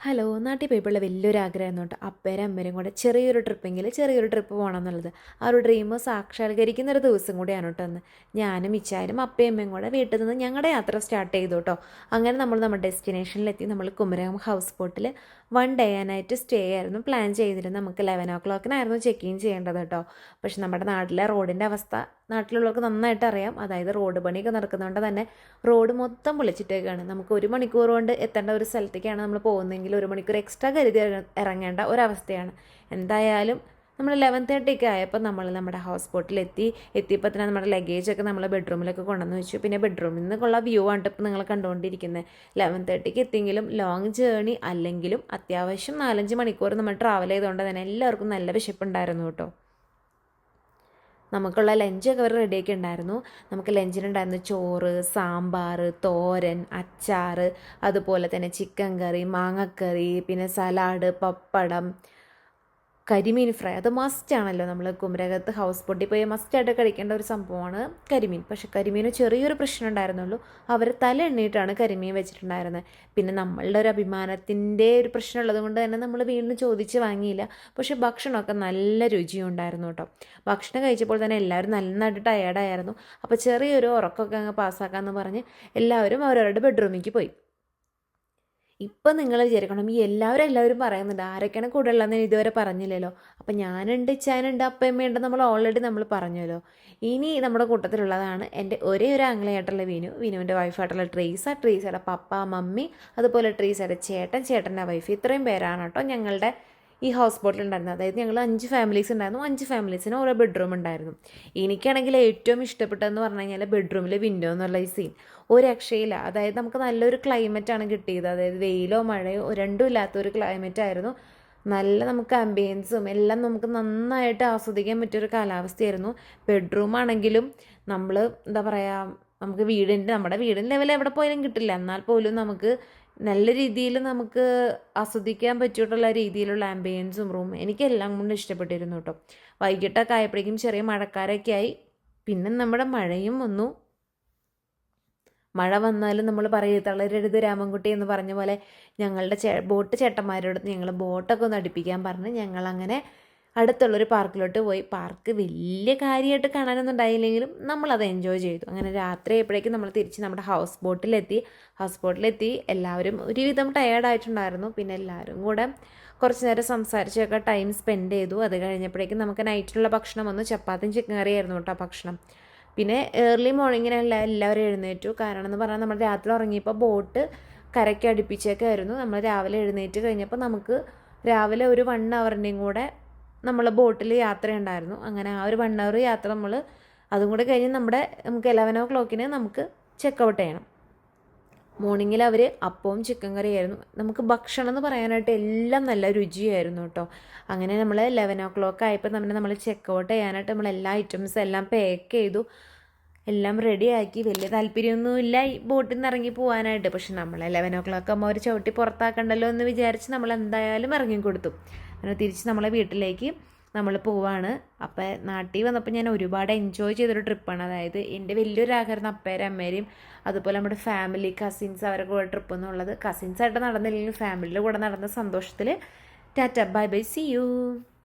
Hello, നാട്ടിൽ പോയപ്പോഴുള്ള വലിയൊരു ആഗ്രഹമായിരുന്നു കേട്ടോ. അപ്പേരും അമ്മേരും കൂടെ ചെറിയൊരു ട്രിപ്പ് പോകണം എന്നുള്ളത്. ആ ഒരു ഡ്രീം സാക്ഷാത്കരിക്കുന്ന ഒരു ദിവസം കൂടിയാണ് കേട്ടോ അന്ന്. ഞാനും ഇച്ചാനും അപ്പയും അമ്മയും കൂടെ വീട്ടിൽ നിന്ന് ഞങ്ങളുടെ യാത്ര സ്റ്റാർട്ട് ചെയ്തു കേട്ടോ. അങ്ങനെ നമ്മൾ നമ്മുടെ ഡെസ്റ്റിനേഷനിലെത്തി. നമ്മൾ കുമരകം ഹൗസ് ബോട്ടിൽ 1 ഡേ ആയിട്ട് സ്റ്റേ ആയിരുന്നു പ്ലാൻ ചെയ്തിരുന്നത്. നമുക്ക് 11 o'clock ചെക്ക് ഇൻ ചെയ്യേണ്ടത് കേട്ടോ. പക്ഷെ നമ്മുടെ നാട്ടിലെ റോഡിൻ്റെ അവസ്ഥ നാട്ടിലുള്ളവർക്ക് നന്നായിട്ട് അറിയാം. അതായത് റോഡ് പണിയൊക്കെ നടക്കുന്നതുകൊണ്ട് തന്നെ റോഡ് മൊത്തം പൊളിച്ചിട്ടേക്കാണ്. നമുക്ക് 1 മണിക്കൂർ കൊണ്ട് എത്തേണ്ട ഒരു സ്ഥലത്തേക്കാണ് നമ്മൾ പോകുന്നതെങ്കിൽ 1 മണിക്കൂർ എക്സ്ട്രാ കരുതി ഇറങ്ങേണ്ട ഒരവസ്ഥയാണ്. എന്തായാലും നമ്മൾ 11:30 ആയപ്പോൾ നമ്മൾ നമ്മുടെ ഹൗസ് എത്തിയപ്പോൾ തന്നെ നമ്മുടെ ലഗേജൊക്കെ നമ്മൾ ബെഡ്റൂമിലൊക്കെ കൊണ്ടുവന്ന് വെച്ചു. പിന്നെ ബെഡ്റൂമിൽ നിന്നുള്ള വ്യൂ ആണ് ഇപ്പോൾ നിങ്ങൾ കണ്ടുകൊണ്ടിരിക്കുന്നത്. 11:30 എത്തിയെങ്കിലും ലോങ് ജേർണി അല്ലെങ്കിലും അത്യാവശ്യം 4-5 മണിക്കൂർ നമ്മൾ ട്രാവൽ ചെയ്തുകൊണ്ട് തന്നെ എല്ലാവർക്കും നല്ല വിശപ്പുണ്ടായിരുന്നു കേട്ടോ. നമുക്കുള്ള ലഞ്ചൊക്കെ അവർ റെഡിയാക്കി ഉണ്ടായിരുന്നു. നമുക്ക് ലഞ്ചിനുണ്ടായിരുന്നു ചോറ്, സാമ്പാർ, തോരൻ, അച്ചാർ, അതുപോലെ തന്നെ ചിക്കൻ കറി, മാങ്ങക്കറി, പിന്നെ സലാഡ്, പപ്പടം, കരിമീൻ ഫ്രൈ. അത് മസ്റ്റാണല്ലോ. നമ്മൾ കുമരകത്ത് ഹൗസ് ബോട്ടിൽ പോയി മസ്റ്റായിട്ട് കഴിക്കേണ്ട ഒരു സംഭവമാണ് കരിമീൻ. പക്ഷേ കരിമീന് ചെറിയൊരു പ്രശ്നം ഉണ്ടായിരുന്നുള്ളൂ. അവർ തല എണ്ണീട്ടാണ് കരിമീൻ വെച്ചിട്ടുണ്ടായിരുന്നത്. പിന്നെ നമ്മളുടെ ഒരു അഭിമാനത്തിൻ്റെ ഒരു പ്രശ്നം ഉള്ളത് കൊണ്ട് തന്നെ നമ്മൾ വീണ്ടും ചോദിച്ച് വാങ്ങിയില്ല. പക്ഷേ ഭക്ഷണമൊക്കെ നല്ല രുചിയും ഉണ്ടായിരുന്നു കേട്ടോ. ഭക്ഷണം കഴിച്ചപ്പോൾ തന്നെ എല്ലാവരും നന്നായിട്ട് ടയേർഡായിരുന്നു. അപ്പോൾ ചെറിയൊരു ഉറക്കമൊക്കെ അങ്ങ് പാസ്സാക്കാമെന്ന് പറഞ്ഞ് എല്ലാവരും അവരവരുടെ ബെഡ്റൂമിലേക്ക് പോയി. ഇപ്പം നിങ്ങൾ വിചാരിക്കണം, ഈ എല്ലാവരും പറയുന്നുണ്ട്, ആരൊക്കെയാണ് കൂടെ ഉള്ളതെന്ന് ഇതുവരെ പറഞ്ഞില്ലല്ലോ. അപ്പം ഞാനുണ്ട്, ഇച്ചാനുണ്ട്, അപ്പയമ്മയുണ്ട്, നമ്മൾ ഓൾറെഡി പറഞ്ഞല്ലോ. ഇനി നമ്മുടെ കൂട്ടത്തിലുള്ളതാണ് എൻ്റെ ഒരേ ഒരു ആംഗ്ലയായിട്ടുള്ള വിനുവിൻ്റെ വൈഫായിട്ടുള്ള ട്രീസയുടെ പപ്പ, മമ്മി, അതുപോലെ ട്രീസയുടെ ചേട്ടൻ്റെ വൈഫ്. ഇത്രയും പേരാണ് കേട്ടോ ഞങ്ങളുടെ ഈ ഹൗസ് ബോട്ടിലുണ്ടായിരുന്നത്. അതായത് ഞങ്ങൾ 5 ഫാമിലീസ് ഉണ്ടായിരുന്നു. 5 ഫാമിലീസിന് ഓരോ ബെഡ്റൂം ഉണ്ടായിരുന്നു. എനിക്കാണെങ്കിൽ ഏറ്റവും ഇഷ്ടപ്പെട്ടതെന്ന് പറഞ്ഞു കഴിഞ്ഞാൽ ബെഡ്റൂമിലെ വിൻഡോ എന്നുള്ള ഈ സീൻ. ഒരു രക്ഷയില്ല. അതായത് നമുക്ക് നല്ലൊരു ക്ലൈമറ്റാണ് കിട്ടിയത്. അതായത് വെയിലോ മഴയോ രണ്ടും ഇല്ലാത്തൊരു ക്ലൈമറ്റായിരുന്നു. നല്ല നമുക്ക് ആംബിയൻസും എല്ലാം നമുക്ക് നന്നായിട്ട് ആസ്വദിക്കാൻ പറ്റിയൊരു കാലാവസ്ഥയായിരുന്നു. ബെഡ്റൂമാണെങ്കിലും നമ്മൾ എന്താ പറയുക, നമുക്ക് നമ്മുടെ വീടിൻ്റെ ലെവൽ എവിടെ പോയാലും കിട്ടില്ല. എന്നാൽ പോലും നമുക്ക് നല്ല രീതിയിൽ നമുക്ക് ആസ്വദിക്കാൻ പറ്റിയിട്ടുള്ള രീതിയിലുള്ള ആംബിയൻസും റൂം എനിക്കെല്ലാം കൊണ്ട് ഇഷ്ടപ്പെട്ടിരുന്നു കേട്ടോ. വൈകിട്ടൊക്കെ ആയപ്പോഴേക്കും ചെറിയ മഴക്കാരൊക്കെ ആയി. പിന്നെ നമ്മുടെ മഴയും വന്നു. മഴ വന്നാലും നമ്മൾ പറയും തളരരുത് രാമൻകുട്ടി എന്ന് പറഞ്ഞ പോലെ ഞങ്ങളുടെ ബോട്ട് ചേട്ടന്മാരോട് ഞങ്ങൾ ബോട്ടൊക്കെ ഒന്ന് അടുപ്പിക്കാൻ പറഞ്ഞ് ഞങ്ങളങ്ങനെ അടുത്തുള്ളൊരു പാർക്കിലോട്ട് പോയി. പാർക്ക് വലിയ കാര്യമായിട്ട് കാണാനൊന്നും ഉണ്ടായില്ലെങ്കിലും നമ്മളത് എൻജോയ് ചെയ്തു. അങ്ങനെ രാത്രി ആയപ്പോഴേക്കും നമ്മൾ തിരിച്ച് നമ്മുടെ ഹൗസ് ബോട്ടിലെത്തി എല്ലാവരും ഒരുവിധം ടയേർഡായിട്ടുണ്ടായിരുന്നു. പിന്നെ എല്ലാവരും കൂടെ കുറച്ച് നേരം സംസാരിച്ചൊക്കെ ടൈം സ്പെൻഡ് ചെയ്തു. അത് കഴിഞ്ഞപ്പോഴേക്കും നമുക്ക് നൈറ്റിലുള്ള ഭക്ഷണം വന്നു. ചപ്പാത്തിയും ചിക്കൻ കറിയായിരുന്നു കേട്ടോ ഭക്ഷണം. പിന്നെ ഏർലി മോർണിംഗിനല്ല എല്ലാവരും എഴുന്നേറ്റു. കാരണം എന്ന് പറഞ്ഞാൽ നമ്മൾ രാത്രി ഉറങ്ങിയപ്പോൾ ബോട്ട് കരയ്ക്ക് അടുപ്പിച്ചൊക്കെ ആയിരുന്നു. നമ്മൾ രാവിലെ എഴുന്നേറ്റ് കഴിഞ്ഞപ്പോൾ നമുക്ക് രാവിലെ ഒരു 1 ഹവറിൻ്റെയും കൂടെ നമ്മൾ ബോട്ടിൽ യാത്രയുണ്ടായിരുന്നു. അങ്ങനെ ആ ഒരു 1 ഹവർ യാത്ര അതും കൂടെ കഴിഞ്ഞ് നമുക്ക് 11 o'clock നമുക്ക് ചെക്കൗട്ട് ചെയ്യണം. മോർണിംഗിൽ അവർ അപ്പവും ചിക്കൻ കറിയായിരുന്നു. നമുക്ക് ഭക്ഷണം എന്ന് പറയാനായിട്ട് എല്ലാം നല്ല രുചിയായിരുന്നു കേട്ടോ. അങ്ങനെ നമ്മൾ 11 o'clock ആയപ്പോൾ നമ്മൾ ചെക്കൗട്ട് ചെയ്യാനായിട്ട് നമ്മൾ എല്ലാ ഐറ്റംസും എല്ലാം പാക്ക് ചെയ്തു. എല്ലാം റെഡിയാക്കി. വലിയ താല്പര്യമൊന്നുമില്ല ഈ ബോട്ടിൽ നിന്ന് ഇറങ്ങി പോകാനായിട്ട്. പക്ഷെ നമ്മൾ 11 o'clock ആകുമ്പോൾ അവർ ചവിട്ടി പുറത്താക്കണ്ടല്ലോ എന്ന് വിചാരിച്ച് നമ്മൾ എന്തായാലും ഇറങ്ങിക്കൊടുത്തു. അങ്ങനെ തിരിച്ച് നമ്മളെ വീട്ടിലേക്ക് നമ്മൾ പോവാണ്. അപ്പോൾ നാട്ടിൽ വന്നപ്പോൾ ഞാൻ ഒരുപാട് എൻജോയ് ചെയ്തൊരു ട്രിപ്പാണ്. അതായത് എൻ്റെ വലിയൊരു ആഗ്രഹം അപ്പേരും അമ്മേരെയും അതുപോലെ നമ്മുടെ ഫാമിലി കസിൻസ് അവരുടെ കൂടെ ട്രിപ്പ് എന്നുള്ളത്. കസിൻസായിട്ട് നടന്നില്ലെങ്കിലും ഫാമിലിയുടെ കൂടെ നടന്ന സന്തോഷത്തിൽ tata bye bye, see U.